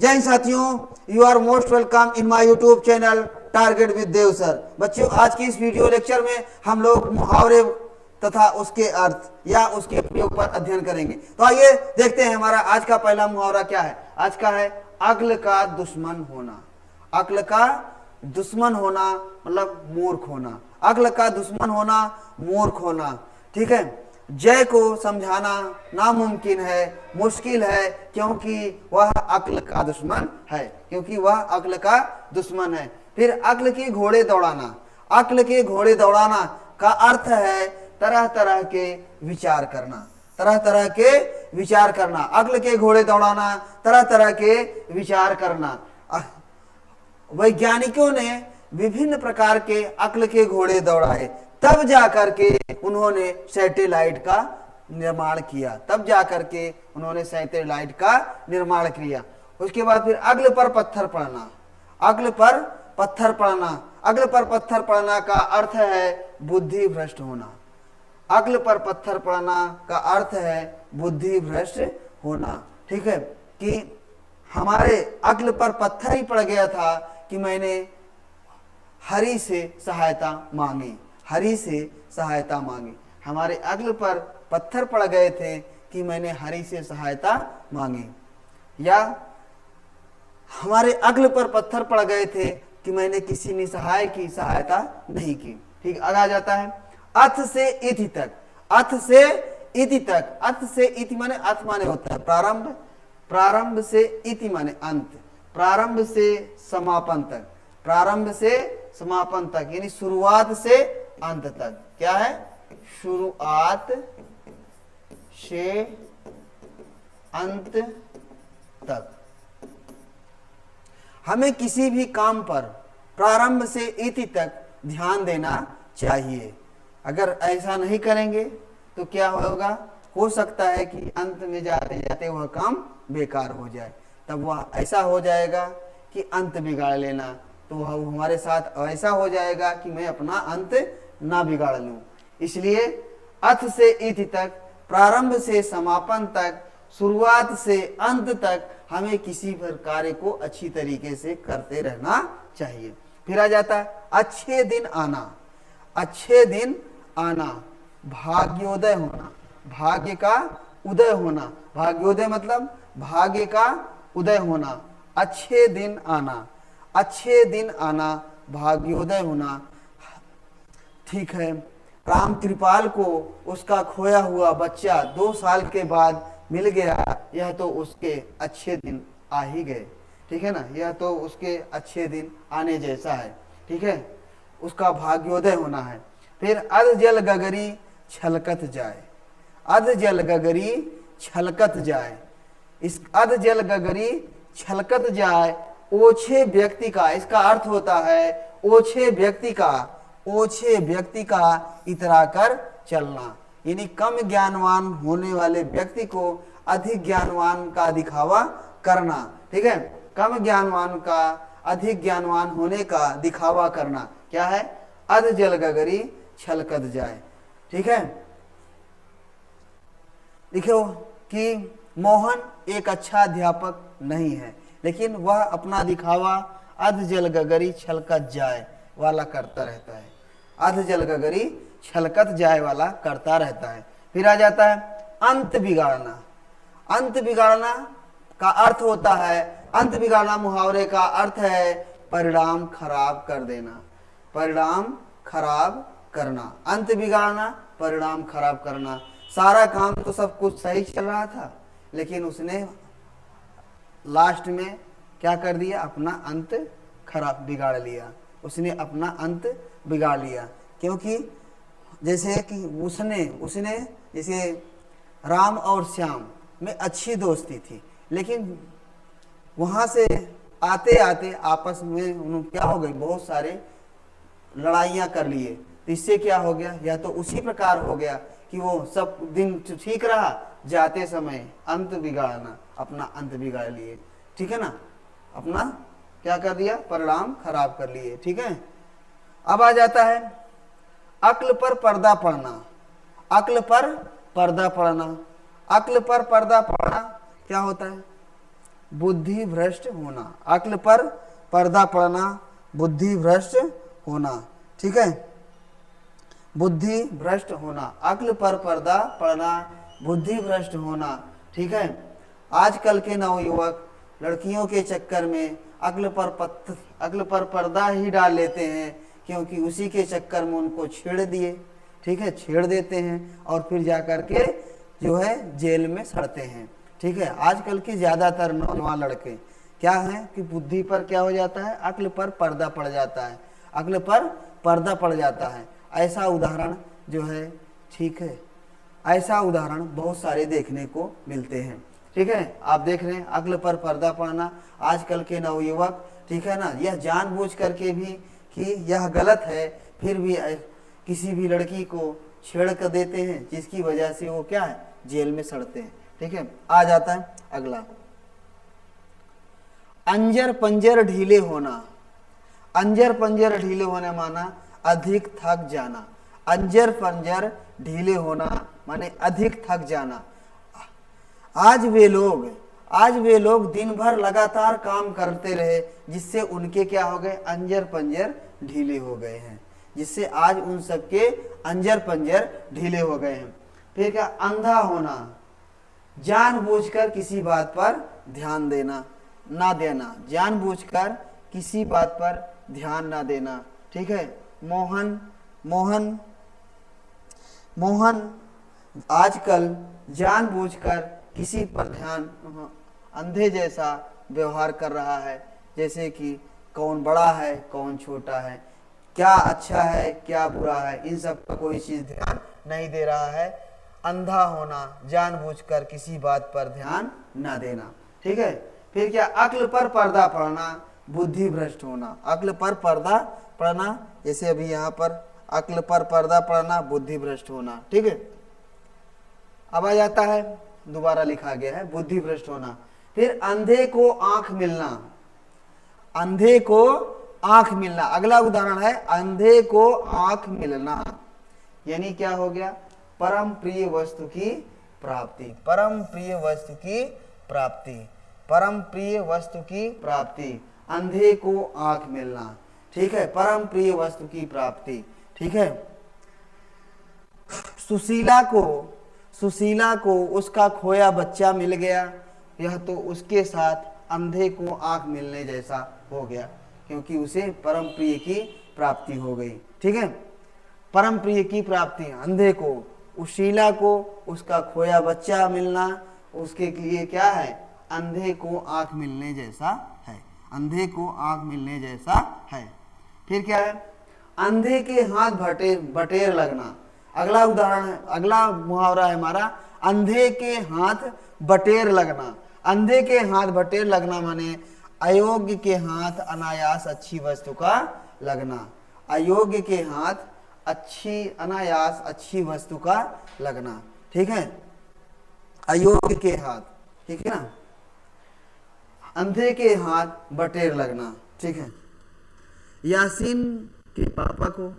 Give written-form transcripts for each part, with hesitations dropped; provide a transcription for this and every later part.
जय हिंद साथियों, you are most welcome in my YouTube channel Target with Dev sir. बच्चों, आज की इस वीडियो लेक्चर में हम लोग मुहावरे तथा उसके अर्थ या उसके प्रयोग पर अध्ययन करेंगे। तो आइए देखते हैं हमारा आज का पहला मुहावरा क्या है। आज का है अक्ल का दुश्मन होना। अक्ल का दुश्मन होना मतलब मूर्ख होना। अक्ल का दुश्मन होना, मूर्ख होना। ठीक है, जय को समझाना नामुमकिन है, मुश्किल है, क्योंकि वह अक्ल का दुश्मन है। क्योंकि वह अक्ल का दुश्मन है। फिर अक्ल के घोड़े दौड़ाना। अक्ल के घोड़े दौड़ाना का अर्थ है तरह तरह के विचार करना। तरह तरह के विचार करना। अक्ल के घोड़े दौड़ाना, तरह तरह के विचार करना। वैज्ञानिकों ने विभिन्न प्रकार के अक्ल के घोड़े दौड़ाए, तब जाकर के उन्होंने सैटेलाइट का निर्माण किया। तब जाकर के उन्होंने सैटेलाइट का निर्माण किया। उसके बाद फिर अक्ल पर पत्थर पड़ना। अक्ल पर पत्थर पड़ना। अक्ल पर पत्थर पड़ना का अर्थ है बुद्धि भ्रष्ट होना। अक्ल पर पत्थर पड़ना का अर्थ है बुद्धि भ्रष्ट होना। ठीक है, कि हमारे अक्ल पर पत्थर ही पड़ गया था कि मैंने हरि से सहायता मांगी। हरि से सहायता मांगी। हमारे अक्ल पर पत्थर पड़ गए थे कि मैंने हरि से सहायता मांगी, या हमारे अक्ल पर पत्थर पड़ गए थे कि मैंने किसी निसहाय की सहायता नहीं की। ठीक, आगे आ जाता है अथ से इति तक। अथ से इति तक। अथ से इति माने अथ माने होता है प्रारंभ। प्रारंभ से इति माने अंत। प्रारंभ से समापन तक। प्रारंभ से समापन तक यानी शुरुआत से अंत तक। क्या है? शुरुआत से अंत तक। हमें किसी भी काम पर प्रारंभ से इति तक ध्यान देना चाहिए। अगर ऐसा नहीं करेंगे तो क्या होगा? हो सकता है कि अंत में जाते जाते वह काम बेकार हो जाए। तब वह ऐसा हो जाएगा कि अंत बिगाड़ लेना, तो वह हमारे साथ ऐसा हो जाएगा कि मैं अपना अंत ना बिगाड़ लूं। इसलिए अथ से इति तक, प्रारंभ से समापन तक, शुरुआत से अंत तक हमें किसी भी कार्य को अच्छी तरीके से करते रहना चाहिए। फिर आ जाता है अच्छे दिन आना। अच्छे दिन आना, भाग्योदय होना। भाग्य का उदय होना। भाग्योदय मतलब भाग्य का उदय होना। अच्छे दिन आना। अच्छे दिन आना, भाग्योदय होना। ठीक है, राम कृपाल को उसका खोया हुआ बच्चा 2 साल के बाद मिल गया। यह तो उसके अच्छे दिन आ ही गए। ठीक है ना, यह तो उसके अच्छे दिन आने जैसा है। ठीक है, उसका भाग्योदय होना है। फिर अध जल गगरी छलकत जाए। अध जल गगरी छलकत जाए। इस अध जल गगरी छलकत जाए ओछे व्यक्ति का, इसका अर्थ होता है ओछे व्यक्ति का, ओछे व्यक्ति का इतरा कर चलना। यानी कम ज्ञानवान होने वाले व्यक्ति को अधिक ज्ञानवान का दिखावा करना। ठीक है, कम ज्ञानवान का अधिक ज्ञानवान होने का दिखावा करना। क्या है? अध जल गगरी छलकत जाए। ठीक है, देखो कि मोहन एक अच्छा अध्यापक नहीं है, लेकिन वह अपना दिखावा अध जल गगरी छलकत जाए वाला करता रहता है। अध जल गगरी छलकत जाए वाला करता रहता है। फिर आ जाता है अंत बिगाड़ना। अंत बिगाड़ना का अर्थ होता है, अंत बिगाड़ना मुहावरे का अर्थ है परिणाम खराब कर देना। परिणाम खराब करना। अंत बिगाड़ना, परिणाम खराब करना। सारा काम तो सब कुछ सही चल रहा था, लेकिन उसने लास्ट में क्या कर दिया? अपना अंत खराब बिगाड़ लिया। उसने अपना अंत बिगाड़ लिया। क्योंकि जैसे कि उसने जैसे राम और श्याम में अच्छी दोस्ती थी, लेकिन वहां से आते आते आपस में उन्होंने क्या हो गई? बहुत सारे लड़ाइयां कर लिए। तो इससे क्या हो गया? या तो उसी प्रकार हो गया कि वो सब दिन ठीक रहा, जाते समय अंत बिगाड़ना, अपना अंत बिगाड़ लिए। ठीक है ना, अपना क्या कर दिया? परिणाम खराब कर लिए। ठीक है, अब आ जाता है अक्ल पर पर्दा पड़ना। अक्ल पर पर्दा पड़ना। अक्ल पर पर्दा पड़ना क्या होता है? बुद्धि भ्रष्ट होना, अक्ल पर पर्दा पड़ना, बुद्धि भ्रष्ट होना। ठीक है, बुद्धि भ्रष्ट होना, अक्ल पर पर्दा पड़ना, बुद्धि भ्रष्ट होना। ठीक है, आजकल के नवयुवक लड़कियों के चक्कर में अक्ल पर पर्दा ही डाल लेते हैं, क्योंकि उसी के चक्कर में उनको छेड़ दिए। ठीक है, छेड़ देते हैं और फिर जा कर के जो है जेल में सड़ते हैं। ठीक है, आजकल के ज़्यादातर नौजवान लड़के क्या हैं कि बुद्धि पर क्या हो जाता है, अक्ल पर पर्दा पड़ जाता है, अक्ल पर पर्दा पड़ जाता है। ऐसा उदाहरण जो है, ठीक है, ऐसा उदाहरण बहुत सारे देखने को मिलते हैं। ठीक है, आप देख रहे हैं अक्ल पर पर्दा पड़ना, आजकल के नवयुवक, ठीक है ना, यह जानबूझ करके भी कि यह गलत है, फिर भी किसी भी लड़की को छेड़ कर देते हैं, जिसकी वजह से वो क्या है, जेल में सड़ते हैं। ठीक है, आ जाता है अगला, अंजर पंजर ढीले होना। अंजर पंजर ढीले होना माना अधिक थक जाना, अंजर पंजर ढीले होना माने अधिक थक जाना। आज वे लोग दिन भर लगातार काम करते रहे, जिससे उनके क्या हो गए, अंजर पंजर ढीले हो गए हैं, जिससे आज उन सबके अंजर पंजर ढीले हो गए हैं। फिर क्या, अंधा होना, जानबूझकर किसी बात पर ध्यान देना ना देना, जानबूझकर किसी बात पर ध्यान ना देना। ठीक है, मोहन आजकल जानबूझकर किसी पर ध्यान, अंधे जैसा व्यवहार कर रहा है, जैसे कि कौन बड़ा है कौन छोटा है, क्या अच्छा है क्या बुरा है, इन सब का कोई चीज ध्यान नहीं दे रहा है। अंधा होना, जानबूझकर किसी बात पर ध्यान ना देना। ठीक है, फिर क्या, अक्ल पर पर्दा पड़ना, बुद्धि भ्रष्ट होना, अक्ल पर पर्दा पड़ना, जैसे अभी यहाँ पर अक्ल पर पर्दा पड़ना, बुद्धि भ्रष्ट होना। ठीक है, अब आ जाता है, दोबारा लिखा गया है, बुद्धि भ्रष्ट होना। फिर अंधे को आंख मिलना, अंधे को आंख मिलना, अगला उदाहरण है अंधे को आंख मिलना, यानी क्या हो गया, परम प्रिय वस्तु की प्राप्ति, परम प्रिय वस्तु की प्राप्ति, परम प्रिय वस्तु की प्राप्ति, अंधे को आंख मिलना। ठीक है, परम प्रिय वस्तु की प्राप्ति। ठीक है, सुशीला को उसका खोया बच्चा मिल गया, यह तो उसके साथ अंधे को आंख मिलने जैसा हो गया, क्योंकि उसे परम प्रिय की प्राप्ति हो गई। ठीक है, परम प्रिय की प्राप्ति, अंधे को, सुशीला को उसका खोया बच्चा मिलना, उसके लिए क्या है, अंधे को आंख मिलने जैसा है, अंधे को आंख मिलने जैसा है। फिर क्या है, अंधे के हाथ बटेर लगना, अगला उदाहरण है, अगला मुहावरा है हमारा, अंधे के हाथ बटेर लगना। अंधे के हाथ बटेर लगना माने अयोग्य के हाथ अनायास अच्छी वस्तु का लगना, अयोग्य के हाथ अनायास अच्छी वस्तु का लगना। ठीक है, अयोग्य के हाथ, ठीक है ना, अंधे के हाथ बटेर लगना। ठीक है, यासीन के पापा को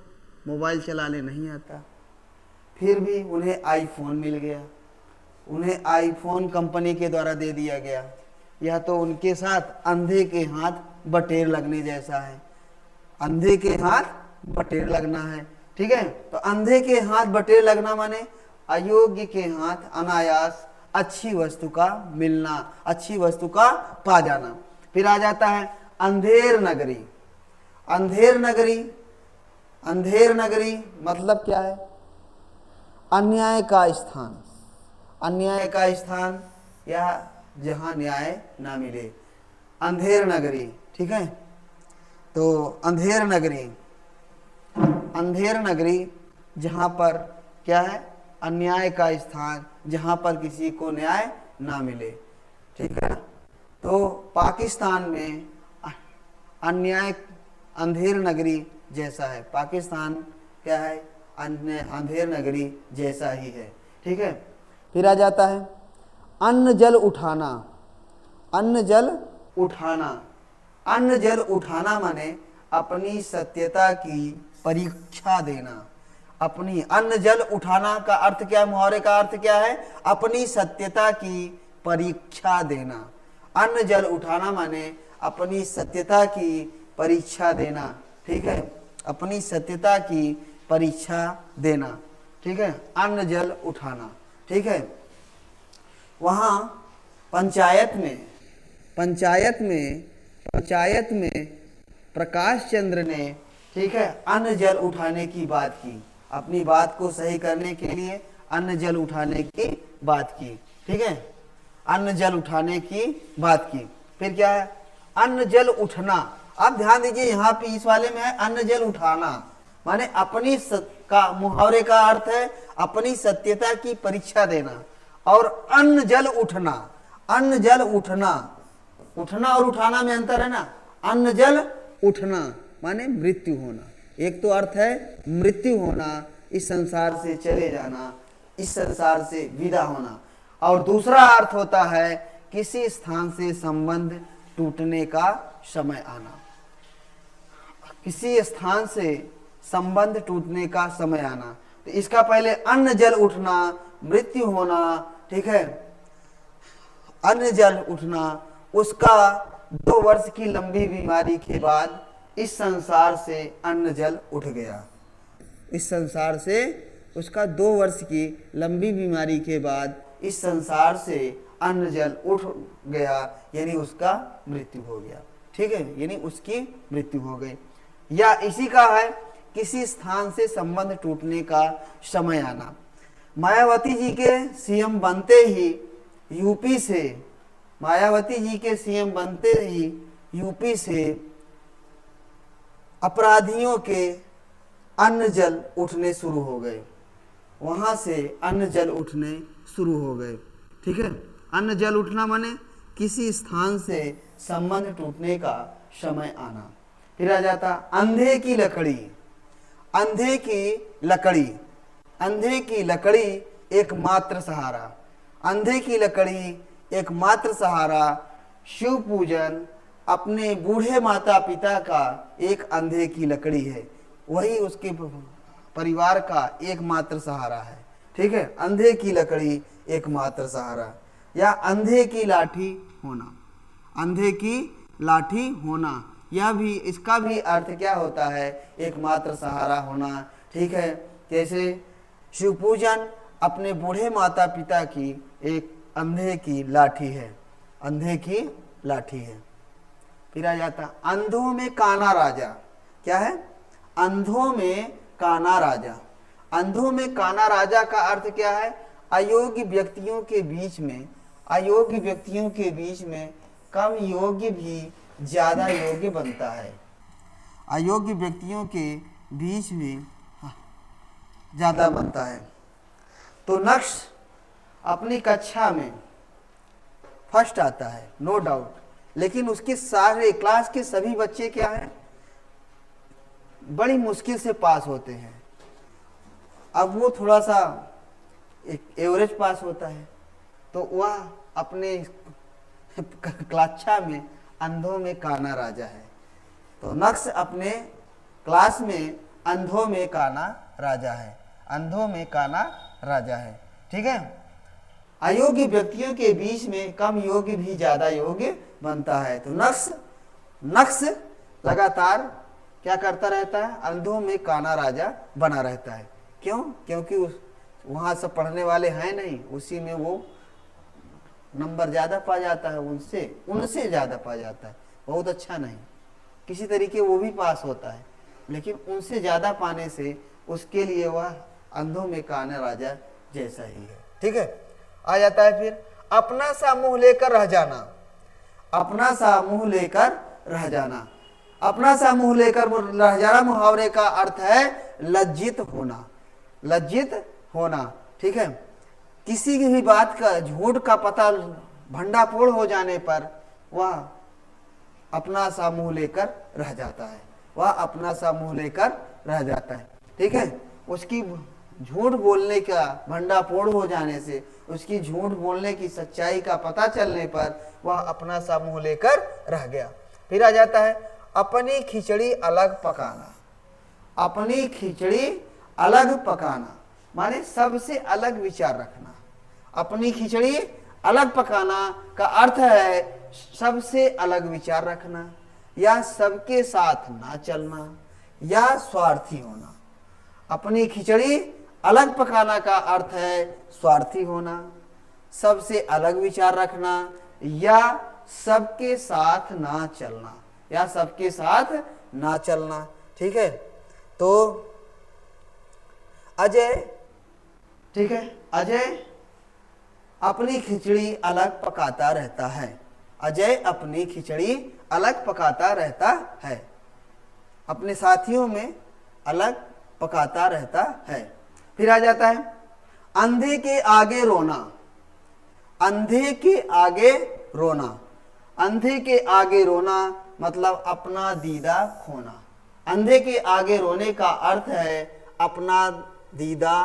मोबाइल चलाने नहीं आता, फिर भी उन्हें आईफोन मिल गया, उन्हें आईफोन कंपनी के द्वारा दे दिया गया, यह तो उनके साथ अंधे के हाथ बटेर लगने जैसा है, अंधे के हाथ बटेर लगना है। ठीक है, तो अंधे के हाथ बटेर लगना माने अयोग्य के हाथ अनायास अच्छी वस्तु का मिलना, अच्छी वस्तु का पा जाना। फिर आ जाता है अंधेर नगरी। अंधेर नगरी, अंधेर नगरी मतलब क्या है, अन्याय का स्थान, अन्याय का स्थान या जहां न्याय ना मिले, अंधेर नगरी। ठीक है, तो अंधेर नगरी, अंधेर नगरी जहां पर क्या है, अन्याय का स्थान, जहां पर किसी को न्याय ना मिले। ठीक है, तो पाकिस्तान में अन्याय अंधेर नगरी जैसा है, पाकिस्तान क्या है, अंधेर नगरी जैसा ही है। ठीक है, फिर आ जाता है अन्न जल उठाना। अन्न जल उठाना, अन्न जल उठाना माने अपनी सत्यता की परीक्षा देना, अपनी, अन्न जल उठाना का अर्थ क्या है, मुहावरे का अर्थ क्या है, अपनी सत्यता की परीक्षा देना, अन्न जल उठाना माने अपनी सत्यता की परीक्षा देना, ठीक है, अपनी सत्यता की परीक्षा देना, ठीक है, अन्न जल उठाना, ठीक है। वहाँ पंचायत में प्रकाश चंद्र ने, ठीक है, अन्न जल उठाने की बात की, अपनी बात को सही करने के लिए अन्न जल उठाने की बात की, ठीक है, अन्न जल उठाने की बात की। फिर क्या है, अन्न जल उठना। आप ध्यान दीजिए यहाँ पे इस वाले में है अन्न जल उठाना, माने अपनी का मुहावरे का अर्थ है अपनी सत्यता की परीक्षा देना। और अन्न जल उठना, अन्न जल उठना, उठना और उठाना में अंतर है ना। अन्न जल उठना माने मृत्यु होना, एक तो अर्थ है मृत्यु होना, इस संसार से चले जाना, इस संसार से विदा होना, और दूसरा अर्थ होता है किसी स्थान से संबंध टूटने का समय आना, किसी स्थान से संबंध टूटने का समय आना। तो इसका पहले अन्न जल उठना, मृत्यु होना, ठीक है, अन्न जल उठना, उसका 2 वर्ष की लंबी बीमारी के बाद इस संसार से अन्न जल उठ गया। इस संसार से उसका 2 वर्ष की लंबी बीमारी के बाद इस संसार से अन्न जल उठ गया, यानी उसका मृत्यु हो गया, ठीक है, यानी उसकी मृत्यु हो गई। या इसी का है किसी स्थान से संबंध टूटने का समय आना। मायावती जी के सीएम बनते ही यूपी से, मायावती जी के सीएम बनते ही यूपी से अपराधियों के अन्न जल उठने शुरू हो गए, वहां से अन्न जल उठने शुरू हो गए, ठीक है। अन्न जल उठना माने किसी स्थान से संबंध टूटने का समय आना। फिर आ जाता अंधे की लकड़ी। अंधे की लकड़ी, अंधे की लकड़ी एकमात्र सहारा, अंधे की लकड़ी एकमात्र सहारा। शिव पूजन अपने बूढ़े माता पिता का एक अंधे की लकड़ी है, वही उसके परिवार का एकमात्र सहारा है, ठीक है। अंधे की लकड़ी एकमात्र सहारा। या अंधे की लाठी होना, अंधे की लाठी होना, यह भी, इसका भी अर्थ क्या होता है, एकमात्र सहारा होना, ठीक है। जैसे शिव पूजन अपने बूढ़े माता पिता की एक अंधे की लाठी है, अंधे की लाठी है। फिर आ जाता अंधों में काना राजा। क्या है, अंधों में काना राजा। अंधों में काना राजा का अर्थ क्या है, अयोग्य व्यक्तियों के बीच में, अयोग्य व्यक्तियों के बीच में कम योग्य भी ज्यादा योग्य बनता है, अयोग्य व्यक्तियों के बीच में ज्यादा बनता है। तो नक्श अपनी कक्षा में फर्स्ट आता है, नो डाउट, लेकिन उसके सारे क्लास के सभी बच्चे क्या हैं, बड़ी मुश्किल से पास होते हैं। अब वो थोड़ा सा एक एवरेज पास होता है, तो वह अपने कक्षा में अंधों में काना राजा है। तो नक्श अपने क्लास में अंधों में काना राजा है, अंधों में काना राजा है, ठीक है। अयोग्य व्यक्तियों के बीच में कम योग्य भी ज्यादा योग्य बनता है। तो नक्श लगातार क्या करता रहता है, अंधों में काना राजा बना रहता है। क्यों, क्योंकि वहां सब पढ़ने वाले हैं नहीं, उसी में वो नंबर ज्यादा पा जाता है, उनसे ज्यादा पा जाता है। बहुत अच्छा नहीं, किसी तरीके वो भी पास होता है, लेकिन उनसे ज्यादा पाने से उसके लिए वह अंधों में काना राजा जैसा ही है, ठीक है। आ जाता है फिर अपना सा मुंह लेकर रह जाना। अपना सा मुंह लेकर रह जाना, अपना सा मुंह लेकर रह जाना मुहावरे का अर्थ है लज्जित होना, लज्जित होना, ठीक है। किसी की भी बात का, झूठ का पता भंडाफोड़ हो जाने पर वह अपना सा मुंह लेकर रह जाता है, वह अपना सा मुंह लेकर रह जाता है, ठीक है। उसकी झूठ बोलने का भंडाफोड़ हो जाने से, उसकी झूठ बोलने की सच्चाई का पता चलने पर वह अपना सा मुंह लेकर रह गया। फिर आ जाता है अपनी खिचड़ी अलग पकाना। अपनी खिचड़ी अलग पकाना माने सबसे अलग विचार रखना। अपनी खिचड़ी अलग पकाना का अर्थ है सबसे अलग विचार रखना, या सबके साथ ना चलना, या स्वार्थी होना। अपनी खिचड़ी अलग पकाना का अर्थ है स्वार्थी होना, सबसे अलग विचार रखना, या सबके साथ ना चलना, या सबके साथ ना चलना। ठीक है, तो अजय, ठीक है, अजय अपनी खिचड़ी अलग पकाता रहता है। अजय अपनी खिचड़ी अलग पकाता रहता है, अपने साथियों में अलग पकाता रहता है। फिर आ जाता है अंधे के आगे रोना। अंधे के आगे रोना, अंधे के आगे रोना मतलब अपना दीदा खोना। अंधे के आगे रोने का अर्थ है अपना दीदा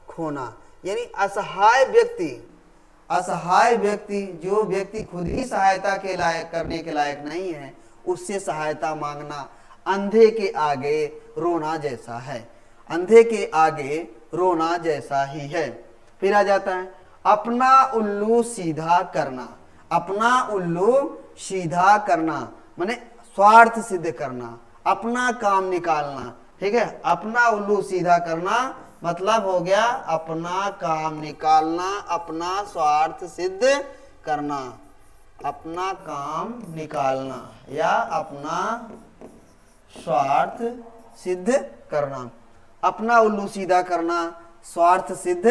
खोना, यानी असहाय व्यक्ति, असहाय व्यक्ति, जो व्यक्ति खुद ही सहायता के लायक, करने के लायक नहीं है, उससे सहायता मांगना अंधे के आगे रोना जैसा है। अंधे के आगे रोना जैसा ही है। फिर आ जाता है अपना उल्लू सीधा करना। अपना उल्लू सीधा करना माने स्वार्थ सिद्ध करना, अपना काम निकालना। ठीक है, अपना उल्लू सीधा करना मतलब हो गया अपना काम निकालना, अपना स्वार्थ सिद्ध करना, अपना काम निकालना या अपना स्वार्थ सिद्ध करना। अपना उल्लू सीधा करना, स्वार्थ सिद्ध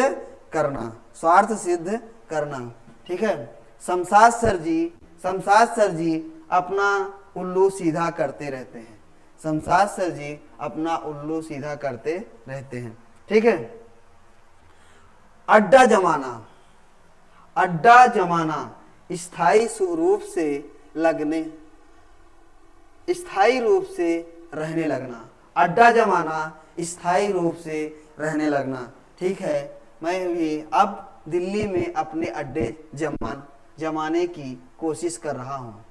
करना, स्वार्थ सिद्ध करना। ठीक है, शमशाद सर जी अपना उल्लू सीधा करते रहते हैं। शमशाद सर जी अपना उल्लू सीधा करते रहते हैं। ठीक है, अड्डा जमाना। अड्डा जमाना स्थायी रूप से लगने, स्थायी रूप से रहने लगना। अड्डा जमाना स्थायी रूप से रहने लगना। ठीक है, मैं भी अब दिल्ली में अपने अड्डे जमाने की कोशिश कर रहा हूँ,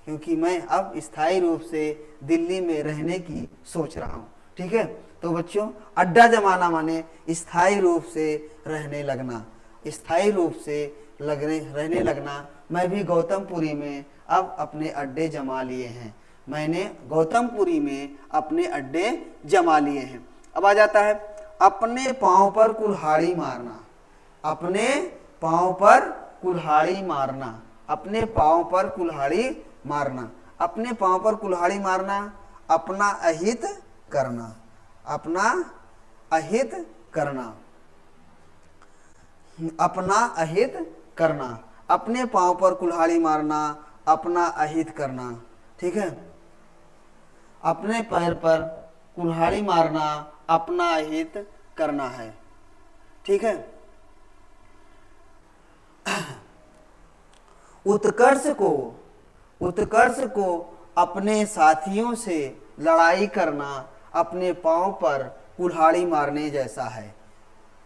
क्योंकि मैं अब स्थायी रूप से दिल्ली में रहने की सोच रहा हूँ। ठीक है, तो बच्चों अड्डा जमाना माने स्थायी रूप से रहने लगना, स्थायी रूप से रहने लगना। मैं भी गौतमपुरी में अब अपने अड्डे जमा लिए हैं। मैंने गौतमपुरी में अपने अड्डे जमा लिए हैं। अब आ जाता है अपने पांव पर कुल्हाड़ी मारना। अपने पांव पर कुल्हाड़ी मारना, अपने पांव पर कुल्हाड़ी मारना। अपने पांव पर कुल्हाड़ी मारना अपना अहित करना, अपना अहित करना, अपना अहित करना। अपने पांव पर कुल्हाड़ी मारना अपना अहित करना। ठीक है, अपने पैर पर कुल्हाड़ी मारना अपना अहित करना है। ठीक है, उत्कर्ष को अपने साथियों से लड़ाई करना अपने पांव पर कुल्हाड़ी मारने जैसा है।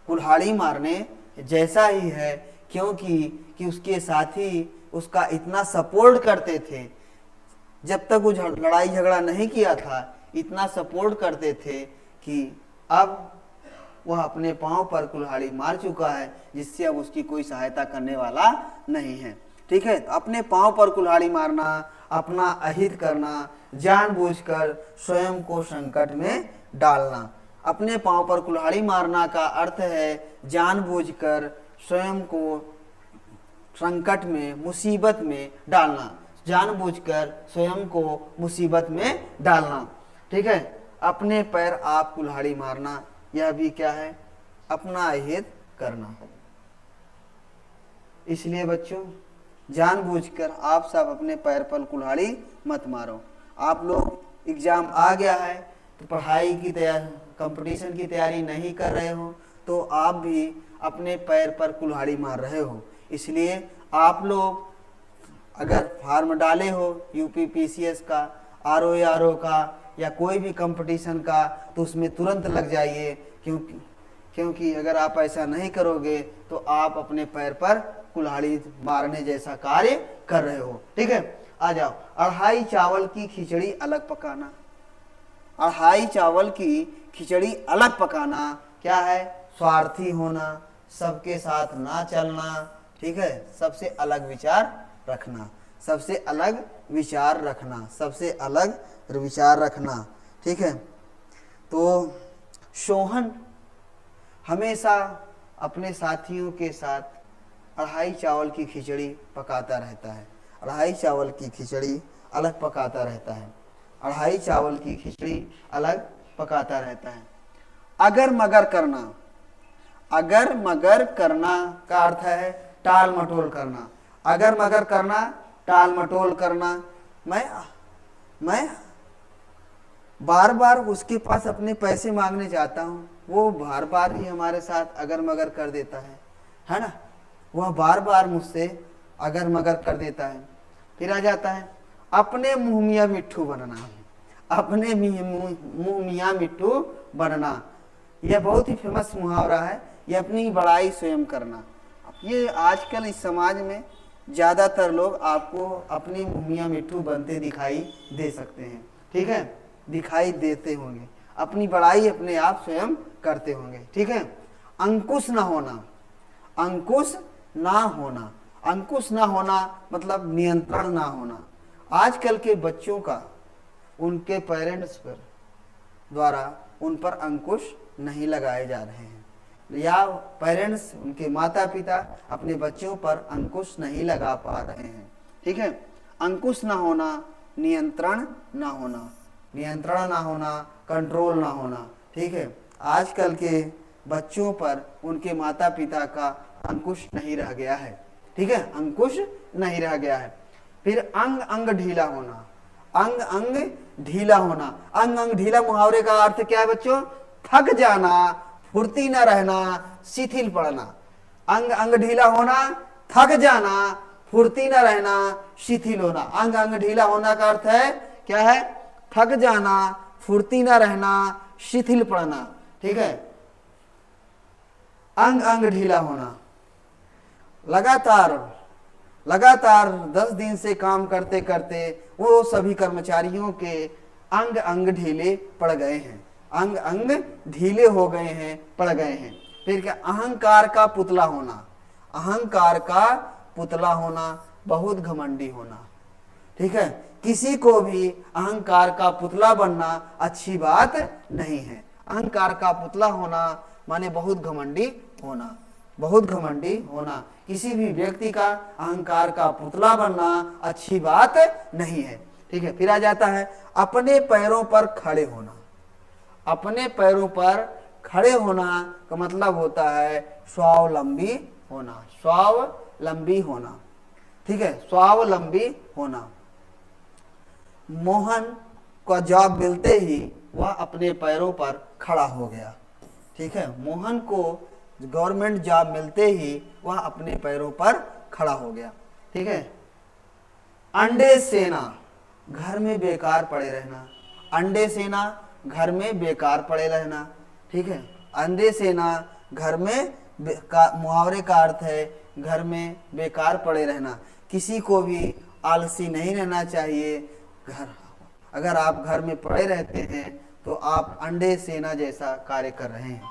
कुल्हाड़ी मारने जैसा ही है, क्योंकि उसके साथी उसका इतना सपोर्ट करते थे। जब तक वो लड़ाई झगड़ा नहीं किया था, इतना सपोर्ट करते थे कि अब वह अपने पांव पर कुल्हाड़ी मार चुका है, जिससे अब उसकी कोई सहायता करने वाला नहीं है। ठीक है, तो अपने पांव पर कुल्हाड़ी मारना अपना अहित करना, जानबूझकर स्वयं को संकट में डालना। अपने पांव पर कुल्हाड़ी मारना का अर्थ है जानबूझकर स्वयं को संकट में, मुसीबत में डालना, जानबूझकर स्वयं को मुसीबत में डालना। ठीक है, अपने पैर आप कुल्हाड़ी मारना, यह भी क्या है? अपना अहित करना। इसलिए बच्चों जानबूझकर आप सब अपने पैर पर कुल्हाड़ी मत मारो। आप लोग एग्जाम आ गया है तो पढ़ाई की तैयारी, कंपटीशन की तैयारी नहीं कर रहे हो, तो आप भी अपने पैर पर कुल्हाड़ी मार रहे हो। इसलिए आप लोग अगर फार्म डाले हो यूपीपीसीएस का, आरओ का या कोई भी कंपटीशन का, तो उसमें तुरंत लग जाइए, क्योंकि अगर आप ऐसा नहीं करोगे तो आप अपने पैर पर कुल्हाड़ी मारने जैसा कार्य कर रहे हो। ठीक है, आ जाओ। अढ़ाई चावल की खिचड़ी अलग पकाना। अढ़ाई चावल की खिचड़ी अलग पकाना क्या है? स्वार्थी होना, सबके साथ ना चलना। ठीक है, सबसे अलग विचार रखना, सबसे अलग विचार रखना, सबसे अलग विचार रखना। ठीक है, तो सोहन हमेशा अपने साथियों के साथ अढ़ाई चावल की खिचड़ी पकाता रहता है, अढ़ाई चावल की खिचड़ी अलग पकाता रहता है, अढ़ाई चावल की खिचड़ी अलग पकाता रहता है। अगर मगर करना, अगर मगर करना का अर्थ है टाल मटोल करना, अगर मगर करना टाल मटोल करना। मैं बार बार उसके पास अपने पैसे मांगने जाता हूँ, वो बार बार ही हमारे साथ अगर मगर कर देता है ना, वह बार बार मुझसे अगर मगर कर देता है। फिर आ जाता है अपने मुँह मियाँ मिट्ठू बनना, अपने मुँह मियाँ मिट्ठू बनना। यह बहुत ही फेमस मुहावरा है, यह अपनी बड़ाई स्वयं करना। ये आजकल इस समाज में ज़्यादातर लोग आपको अपनी मुँह मियाँ मिट्ठू बनते दिखाई दे सकते हैं। ठीक है, दिखाई देते होंगे, अपनी बड़ाई अपने आप स्वयं करते होंगे। ठीक है, अंकुश ना होना, अंकुश ना होना, अंकुश ना होना मतलब नियंत्रण ना होना। आजकल के बच्चों का उनके पेरेंट्स पर द्वारा उन पर अंकुश नहीं लगाए जा रहे हैं, या पेरेंट्स उनके माता पिता अपने बच्चों पर अंकुश नहीं लगा पा रहे हैं। ठीक है, अंकुश ना होना, नियंत्रण ना होना, नियंत्रण ना होना, कंट्रोल ना होना। ठीक है, आजकल के बच्चों पर उनके माता पिता का अंकुश नहीं रह गया है। ठीक है, अंकुश नहीं रह गया है। फिर अंग अंग ढीला होना, अंग अंग ढीला होना। अंग अंग ढीला मुहावरे का अर्थ क्या है बच्चों? थक जाना, फुर्ती न रहना, शिथिल पड़ना। अंग अंग ढीला होना, थक जाना, फुर्ती न रहना, शिथिल होना। अंग अंग ढीला होना का अर्थ है क्या है? थक जाना, फुर्ती न रहना, शिथिल पड़ना। ठीक है, अंग अंग ढीला होना। लगातार 10 दिन से काम करते करते वो सभी कर्मचारियों के अंग अंग ढीले पड़ गए हैं, अंग अंग ढीले हो गए हैं, पड़ गए हैं। फिर क्या? अहंकार का पुतला होना, अहंकार का पुतला होना, बहुत घमंडी होना। ठीक है, किसी को भी अहंकार का पुतला बनना अच्छी बात नहीं है। अहंकार का पुतला होना माने बहुत घमंडी होना, बहुत घमंडी होना। किसी भी व्यक्ति का अहंकार का पुतला बनना अच्छी बात नहीं है। ठीक है, फिर आ जाता है अपने पैरों पर खड़े होना। अपने पैरों पर खड़े होना का मतलब होता है स्वावलंबी होना, स्वावलंबी होना। ठीक है, स्वावलंबी होना। मोहन को जॉब मिलते ही वह अपने पैरों पर खड़ा हो गया। ठीक है, मोहन को गवर्नमेंट जॉब मिलते ही वह अपने पैरों पर खड़ा हो गया। ठीक है, अंडे सेना घर में बेकार पड़े रहना, अंडे सेना घर में बेकार पड़े रहना। ठीक है, अंडे सेना घर में मुहावरे का अर्थ है घर में बेकार पड़े रहना। किसी को भी आलसी नहीं रहना चाहिए। घर अगर आप घर में पड़े रहते हैं तो आप अंडे सेना जैसा कार्य कर रहे हैं।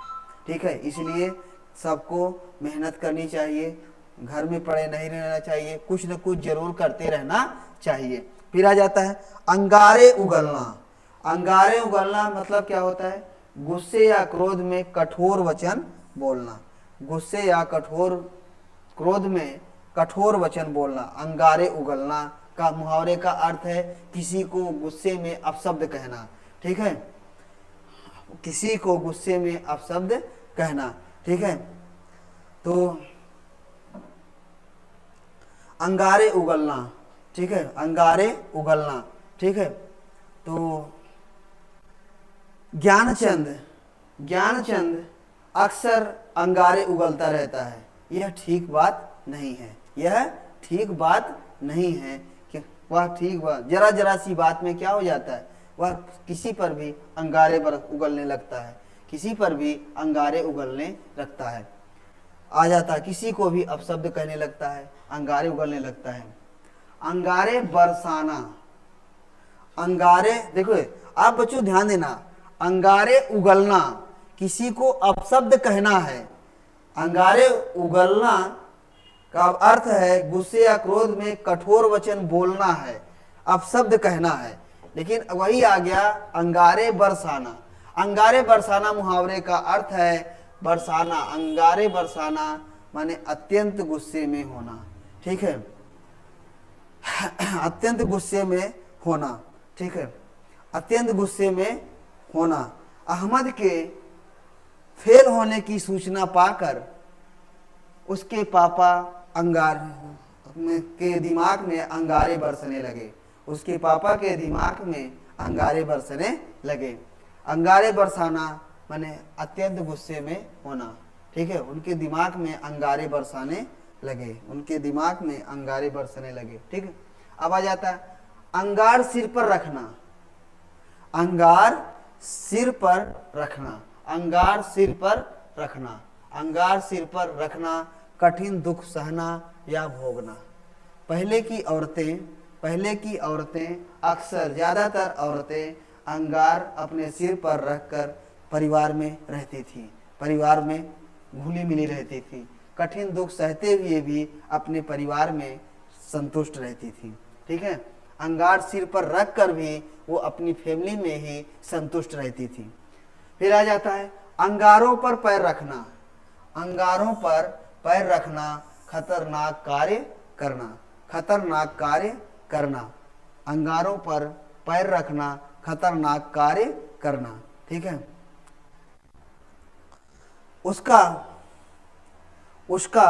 ठीक है, इसलिए सबको मेहनत करनी चाहिए, घर में पड़े नहीं रहना चाहिए, कुछ न कुछ जरूर करते रहना चाहिए। फिर आ जाता है अंगारे उगलना। अंगारे उगलना मतलब क्या होता है? गुस्से या क्रोध में कठोर वचन बोलना, गुस्से या क्रोध में कठोर वचन बोलना। अंगारे उगलना का मुहावरे का अर्थ है किसी को गुस्से में अपशब्द कहना। ठीक है, किसी को गुस्से में अपशब्द कहना। ठीक है, तो अंगारे उगलना। ठीक है, अंगारे उगलना। ठीक है, तो ज्ञानचंद अक्सर अंगारे उगलता रहता है। यह ठीक बात नहीं है, यह ठीक बात नहीं है कि वह ठीक बात जरा सी बात में क्या हो जाता है? वह किसी पर भी अंगारे उगलने लगता है, किसी पर भी अंगारे उगलने लगता है। आ जाता है किसी को भी अपशब्द कहने लगता है, अंगारे उगलने लगता है। अंगारे बरसाना, अंगारे देखो आप बच्चों ध्यान देना, अंगारे उगलना किसी को अपशब्द कहना है। अंगारे उगलना का अर्थ है गुस्से या क्रोध में कठोर वचन बोलना है, अपशब्द कहना है। लेकिन वही आ गया अंगारे बरसाना। अंगारे बरसाना मुहावरे का अर्थ है बरसाना, अंगारे बरसाना माने अत्यंत गुस्से में होना, ठीक है, अत्यंत गुस्से में होना, ठीक है, अत्यंत गुस्से में होना। अहमद के फेल होने की सूचना पाकर उसके पापा के दिमाग में अंगारे बरसने लगे, उसके पापा के दिमाग में अंगारे बरसने लगे। अंगारे बरसाना माने अत्यंत गुस्से में होना, ठीक है, उनके दिमाग में अंगारे बरसाने लगे, उनके दिमाग में अंगारे बरसने लगे, ठीक है। अब आ जाता है अंगार सिर पर रखना। अंगार सिर पर रखना, अंगार सिर पर रखना, अंगार सिर पर रखना, कठिन दुख सहना या भोगना। पहले की औरतें अक्सर ज़्यादातर औरतें अंगार अपने सिर पर रखकर परिवार में रहती थी, परिवार में घुली मिली रहती थी, कठिन दुख सहते हुए भी अपने परिवार में संतुष्ट रहती थी, ठीक है। अंगार सिर पर रख कर भी वो अपनी फैमिली में ही संतुष्ट रहती थी। फिर आ जाता है अंगारों पर पैर रखना। अंगारों पर पैर रखना खतरनाक कार्य करना, खतरनाक कार्य करना, अंगारों पर पैर रखना खतरनाक कार्य करना, ठीक है। उसका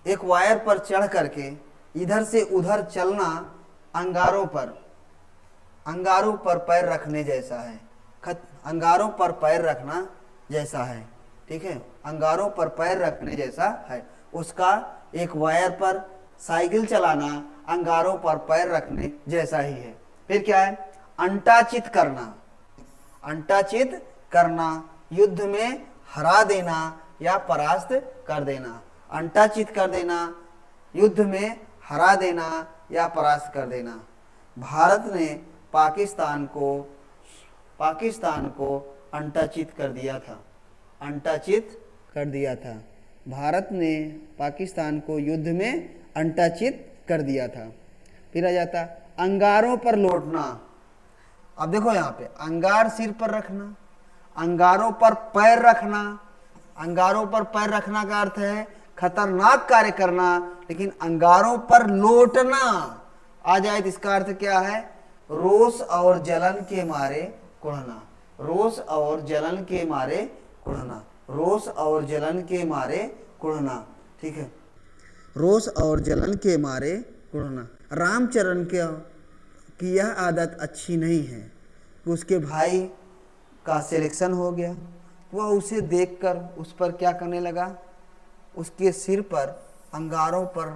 एक वायर पर चढ़ करके इधर से उधर चलना अंगारों पर पैर रखने जैसा है, अंगारों पर पैर रखना जैसा है, ठीक है, अंगारों पर पैर रखने जैसा है। उसका एक वायर पर साइकिल चलाना अंगारों पर पैर रखने जैसा ही है। फिर क्या है अंटाचित करना। अंटाचित करना युद्ध में हरा देना या परास्त कर देना, अंटाचित कर देना, युद्ध में हरा देना या परास्त कर देना। भारत ने पाकिस्तान को अंटाचित कर दिया था, अंटाचित कर दिया था। भारत ने पाकिस्तान को युद्ध में अंटाचित कर दिया था। फिर आ जाता अंगारों पर लौटना। अब देखो यहाँ पे अंगार सिर पर रखना, अंगारों पर पैर रखना। अंगारों पर पैर रखना का अर्थ है खतरनाक कार्य करना, लेकिन अंगारों पर लौटना आ जाए तो इसका अर्थ क्या है रोष और जलन के मारे कुढ़ना, रोष और जलन के मारे कुढ़ना, रोष और जलन के मारे कुढ़ना, ठीक है, रोष और जलन के मारे कुढ़ना। रामचरण की यह आदत अच्छी नहीं है कि उसके भाई का सिलेक्शन हो गया, वह उसे देखकर उस पर क्या करने लगा, उसके सिर पर अंगारों पर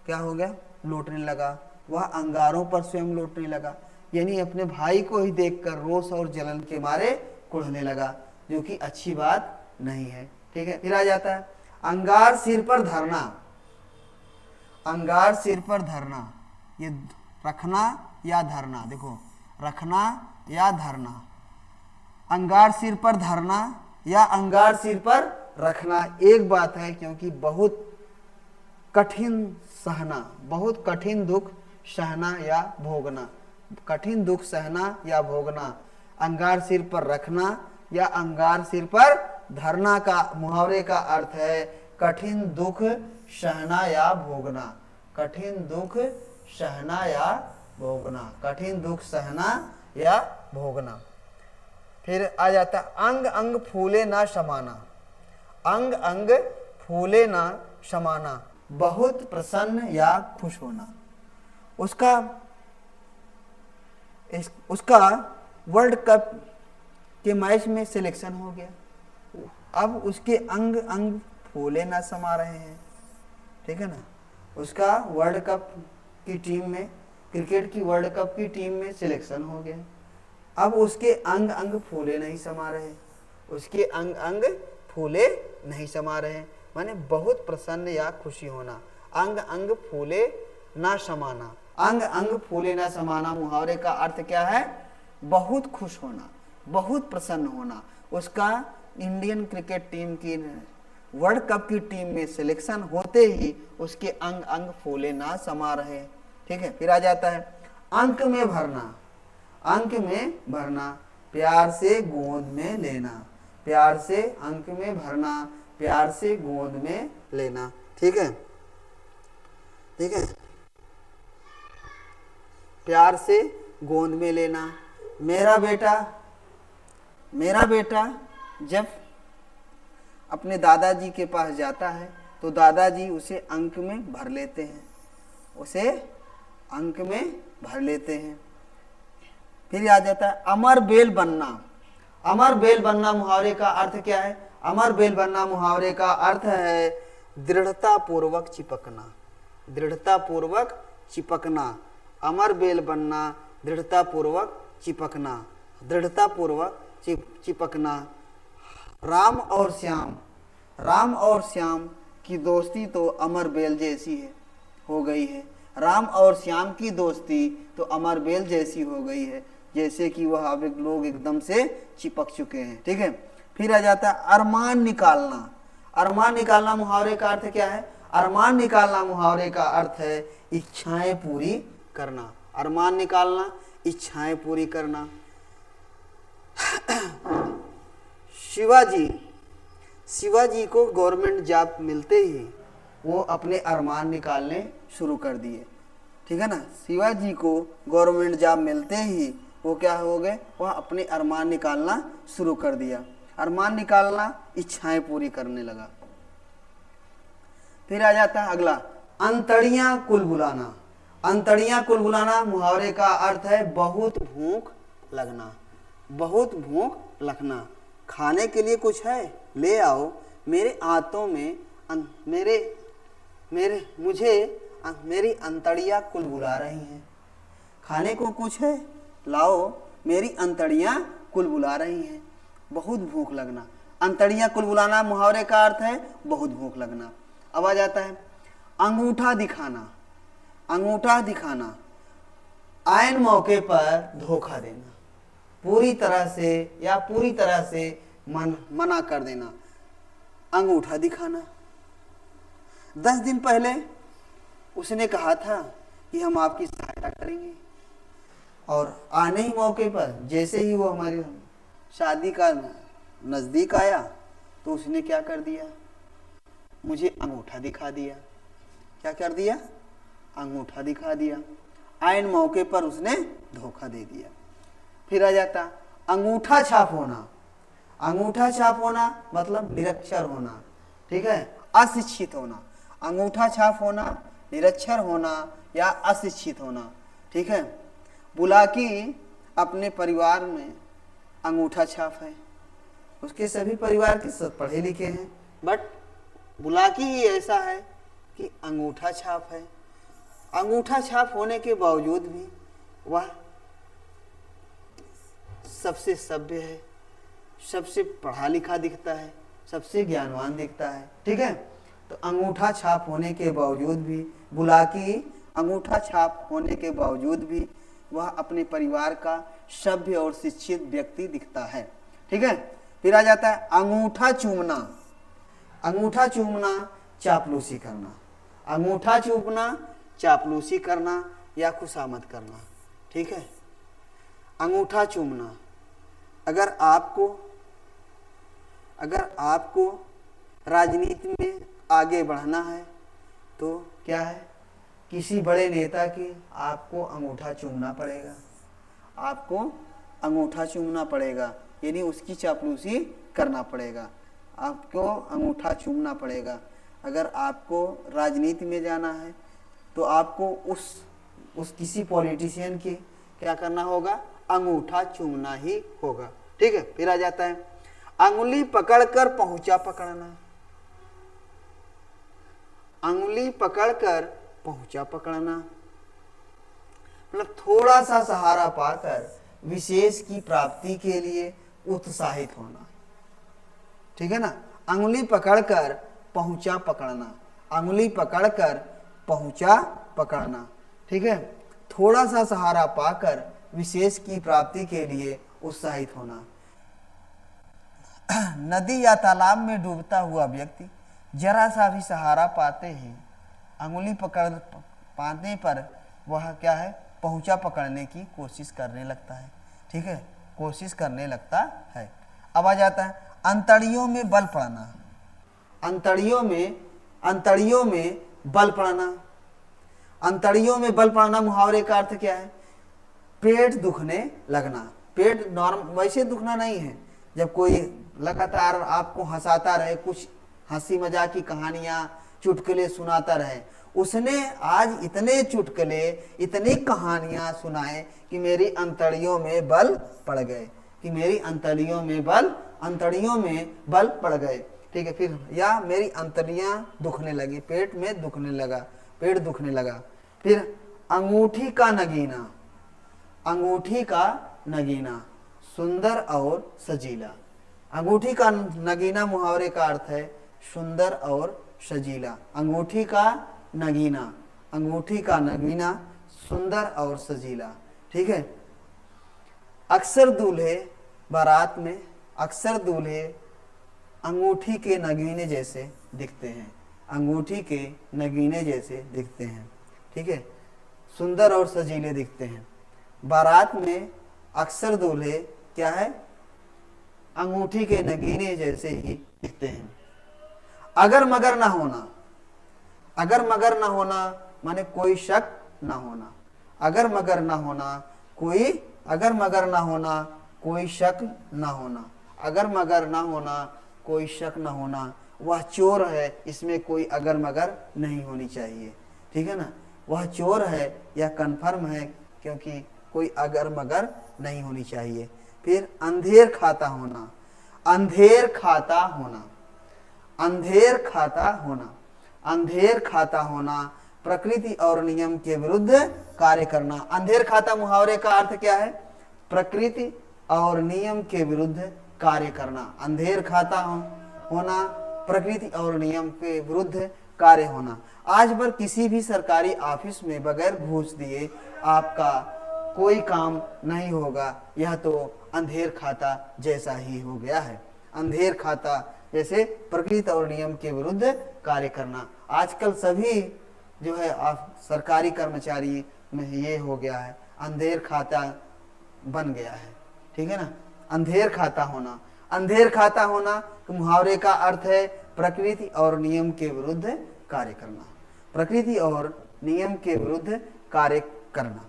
क्या हो गया लौटने लगा, वह अंगारों पर स्वयं लौटने लगा, यानी अपने भाई को ही देखकर रोष और जलन के मारे कुढ़ने लगा, जो कि अच्छी बात नहीं है, ठीक है। फिर आ जाता है अंगार सिर पर धरना। अंगार सिर पर धरना, ये रखना या धरना, देखो रखना या धरना, अंगार सिर पर धरना या अंगार सिर पर रखना एक बात है, क्योंकि बहुत कठिन सहना, बहुत कठिन दुख सहना या भोगना, कठिन दुख सहना या भोगना। अंगार सिर पर रखना या अंगार सिर पर धरना का मुहावरे का अर्थ है कठिन दुख सहना या भोगना, कठिन दुख सहना या भोगना, कठिन दुख सहना या भोगना। फिर आ जाता अंग अंग फूले ना समाना। अंग अंग फूले ना समाना, बहुत प्रसन्न या खुश होना। उसका वर्ल्ड कप के मैच में सिलेक्शन हो गया, अब उसके अंग अंग फूले ना समा रहे हैं, ठीक है ना। उसका वर्ल्ड कप की टीम में, क्रिकेट की वर्ल्ड कप की टीम में सिलेक्शन हो गया, अब उसके अंग अंग फूले नहीं समा रहे, उसके अंग अंग फूले नहीं समा रहे, माने बहुत प्रसन्न या खुशी होना। अंग अंग फूले ना समाना, अंग अंग फूले ना समाना मुहावरे का अर्थ क्या है बहुत खुश होना, बहुत प्रसन्न होना। उसका इंडियन क्रिकेट टीम की वर्ल्ड कप की टीम में सिलेक्शन होते ही उसके अंग अंग फूले ना समा रहे। ठीक है, फिर आ जाता है अंक में भरना। अंक में भरना, प्यार से गोद में लेना। प्यार से अंक में भरना, प्यार से गोद में लेना। ठीक है, ठीक है, प्यार से गोद में लेना। मेरा बेटा जब अपने दादाजी के पास जाता है तो दादाजी उसे अंक में भर लेते हैं, उसे अंक में भर लेते हैं। फिर आ जाता है अमर बेल बनना। अमर बेल बनना मुहावरे का अर्थ क्या है? अमर बेल बनना मुहावरे का अर्थ है दृढ़ता पूर्वक चिपकना। दृढ़ता पूर्वक चिपकना। अमर बेल बनना, दृढ़ता पूर्वक चिपकना। दृढ़ता पूर्वक चिपकना। राम और श्याम की दोस्ती तो अमर बेल जैसी है, हो गई है। राम और श्याम की दोस्ती तो अमर बेल जैसी हो गई है, जैसे कि वह अब लोग एकदम से चिपक चुके हैं। ठीक है, फिर आ जाता है अरमान निकालना। अरमान निकालना मुहावरे का अर्थ क्या है? अरमान निकालना मुहावरे का अर्थ है इच्छाएं पूरी करना। अरमान निकालना, इच्छाएं पूरी करना। शिवाजी को गवर्नमेंट जॉब मिलते ही वो अपने अरमान निकालने शुरू कर दिए। ठीक है ना, शिवाजी को गवर्नमेंट जॉब मिलते ही वो क्या हो गए, वह अपने अरमान निकालना शुरू कर दिया। अरमान निकालना, इच्छाएं पूरी करने लगा। फिर आ जाता है अगला अंतड़ियां कुल बुलाना। अंतड़ियां कुल बुलाना मुहावरे का अर्थ है बहुत भूख लगना। बहुत भूख लगना। खाने के लिए कुछ है, ले आओ। मेरे आंतों में मेरी अंतड़ियां कुल बुला रही हैं। खाने को कुछ है, लाओ, मेरी अंतड़ियां कुल बुला रही हैं। बहुत भूख लगना। अंतड़ियां कुल बुलाना मुहावरे का अर्थ है बहुत भूख लगना। अब आ जाता है अंगूठा दिखाना। अंगूठा दिखाना, आयन मौके पर धोखा देना। पूरी तरह से मना कर देना। अंगूठा दिखाना। 10 दिन पहले उसने कहा था कि हम आपकी सहायता करेंगे, और आने ही मौके पर जैसे ही वो हमारी शादी का नजदीक आया तो उसने क्या कर दिया, मुझे अंगूठा दिखा दिया। क्या कर दिया? अंगूठा दिखा दिया। आयन मौके पर उसने धोखा दे दिया। फिर आ जाता अंगूठा छाप होना। अंगूठा छाप होना मतलब निरक्षर होना। ठीक है, अशिक्षित होना। अंगूठा छाप होना, निरक्षर होना या अशिक्षित होना। ठीक है, बुलाकी अपने परिवार में अंगूठा छाप है। उसके सभी परिवार के सब पढ़े लिखे हैं, बट बुलाकी ही ऐसा है कि अंगूठा छाप है। अंगूठा छाप होने के बावजूद भी वह सबसे सभ्य है, सबसे पढ़ा लिखा दिखता है, सबसे ज्ञानवान दिखता है। ठीक है, तो अंगूठा छाप होने के बावजूद भी बुलाकी अंगूठा छाप होने के बावजूद भी वह अपने परिवार का सभ्य और शिक्षित व्यक्ति दिखता है। ठीक है, फिर आ जाता है अंगूठा चूमना। अंगूठा चूमना चापलूसी करना। अंगूठा चूमना चापलूसी करना या खुशामद करना। ठीक है, अंगूठा चूमना। अगर आपको राजनीति में आगे बढ़ना है तो क्या है, किसी बड़े नेता की आपको अंगूठा चूमना पड़ेगा। आपको अंगूठा चूमना पड़ेगा, यानी उसकी चापलूसी करना पड़ेगा। आपको अंगूठा चूमना पड़ेगा। अगर आपको राजनीति में जाना है तो आपको उस किसी पॉलिटिशियन के क्या करना होगा, अंगूठा चूमना ही होगा। ठीक है, फिर आ जाता है अंगुली पकड़कर पहुंचा पकड़ना। अंगुली पकड़कर पहुंचा पकड़ना मतलब थोड़ा सा सहारा पाकर विशेष की प्राप्ति के लिए उत्साहित होना। ठीक है ना, अंगुली पकड़कर पहुंचा पकड़ना। अंगुली पकड़कर पहुंचा पकड़ना। ठीक है, थोड़ा सा सहारा पाकर विशेष की प्राप्ति के लिए उत्साहित होना। नदी या तालाब में डूबता हुआ व्यक्ति जरा सा भी सहारा पाते ही अंगुली पकड़ पाने पर वह क्या है, पहुंचा पकड़ने की कोशिश करने लगता है। ठीक है, कोशिश करने लगता है। अब आ जाता है अंतड़ियों में बल पड़ना। अंतड़ियों में बल पड़ना। अंतड़ियों में बल पड़ना मुहावरे का अर्थ क्या है? पेट दुखने लगना। पेट नॉर्मल वैसे दुखना नहीं है, जब कोई लगातार आपको हंसाता रहे, कुछ हंसी मजाक की कहानियां चुटकुले सुनाता रहे, उसने आज इतने चुटकुले इतनी कहानियां सुनाए कि मेरी अंतड़ियों में बल पड़ गए, कि मेरी अंतड़ियों में बल पड़ गए। ठीक है, फिर या मेरी अंतड़ियां दुखने लगी, पेट में दुखने लगा, पेट दुखने लगा। फिर अंगूठी का नगीना। अंगूठी का नगीना सुंदर और सजीला। अंगूठी का नगीना मुहावरे का अर्थ है सुंदर और सजीला। अंगूठी का नगीना, अंगूठी का नगीना सुंदर और सजीला। ठीक है, अक्सर दूल्हे बारात में, अक्सर दूल्हे अंगूठी के नगीने जैसे दिखते हैं। अंगूठी के नगीने जैसे दिखते हैं। ठीक है, सुंदर और सजीले दिखते हैं। बारात में अक्सर दूल्हे क्या है, अंगूठी के नगीने जैसे ही दिखते हैं। अगर मगर ना होना। अगर मगर ना होना माने कोई शक ना होना। अगर मगर ना होना कोई, अगर मगर ना होना कोई शक ना होना। अगर मगर ना होना कोई शक ना होना, वह चोर है, इसमें कोई अगर मगर नहीं होनी चाहिए। ठीक है ना, वह चोर है, यह कन्फर्म है, क्योंकि कोई अगर मगर नहीं होनी चाहिए। फिर अंधेर खाता होना। अंधेर खाता होना। अंधेर खाता होना। अंधेर खाता होना प्रकृति और नियम के विरुद्ध कार्य करना। अंधेर खाता मुहावरे का अर्थ क्या है? प्रकृति और नियम के विरुद्ध कार्य करना। अंधेर खाता होना प्रकृति और नियम के विरुद्ध कार्य होना। आज पर किसी भी सरकारी ऑफिस में बगैर घूस दिए आपका कोई काम नहीं होगा, यह तो अंधेर खाता जैसा ही हो गया है। अंधेर खाता जैसे प्रकृति और नियम के विरुद्ध कार्य करना। आजकल सभी जो है सरकारी कर्मचारी में ये हो गया है, अंधेर खाता बन गया है। ठीक है ना, अंधेर खाता होना। अंधेर खाता होना तो मुहावरे का अर्थ है प्रकृति और नियम के विरुद्ध कार्य करना। प्रकृति और नियम के विरुद्ध कार्य करना।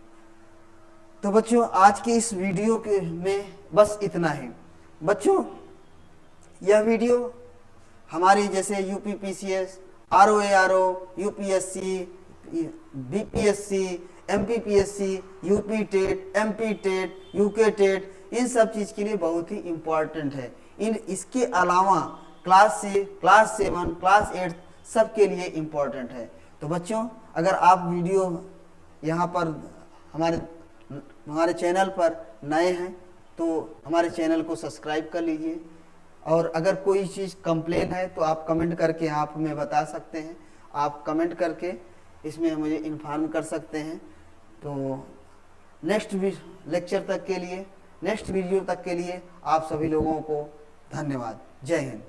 तो बच्चों आज के इस वीडियो के में बस इतना ही। बच्चों यह वीडियो हमारी जैसे UPPCS, RO ARO, UPSC, BPSC, MPPSC, UP TET, MP TET, UK TET, इन सब चीज़ के लिए बहुत ही इम्पॉर्टेंट है। इसके अलावा क्लास 7, क्लास 8 सब के लिए इम्पॉर्टेंट है। तो बच्चों अगर आप वीडियो यहाँ पर हमारे चैनल पर नए हैं तो हमारे चैनल को सब्सक्राइब कर लीजिए, और अगर कोई चीज़ कंप्लेन है तो आप कमेंट करके आप हमें बता सकते हैं। आप कमेंट करके इसमें मुझे इन्फॉर्म कर सकते हैं। तो नेक्स्ट लेक्चर तक के लिए, नेक्स्ट वीडियो तक के लिए आप सभी लोगों को धन्यवाद। जय हिंद।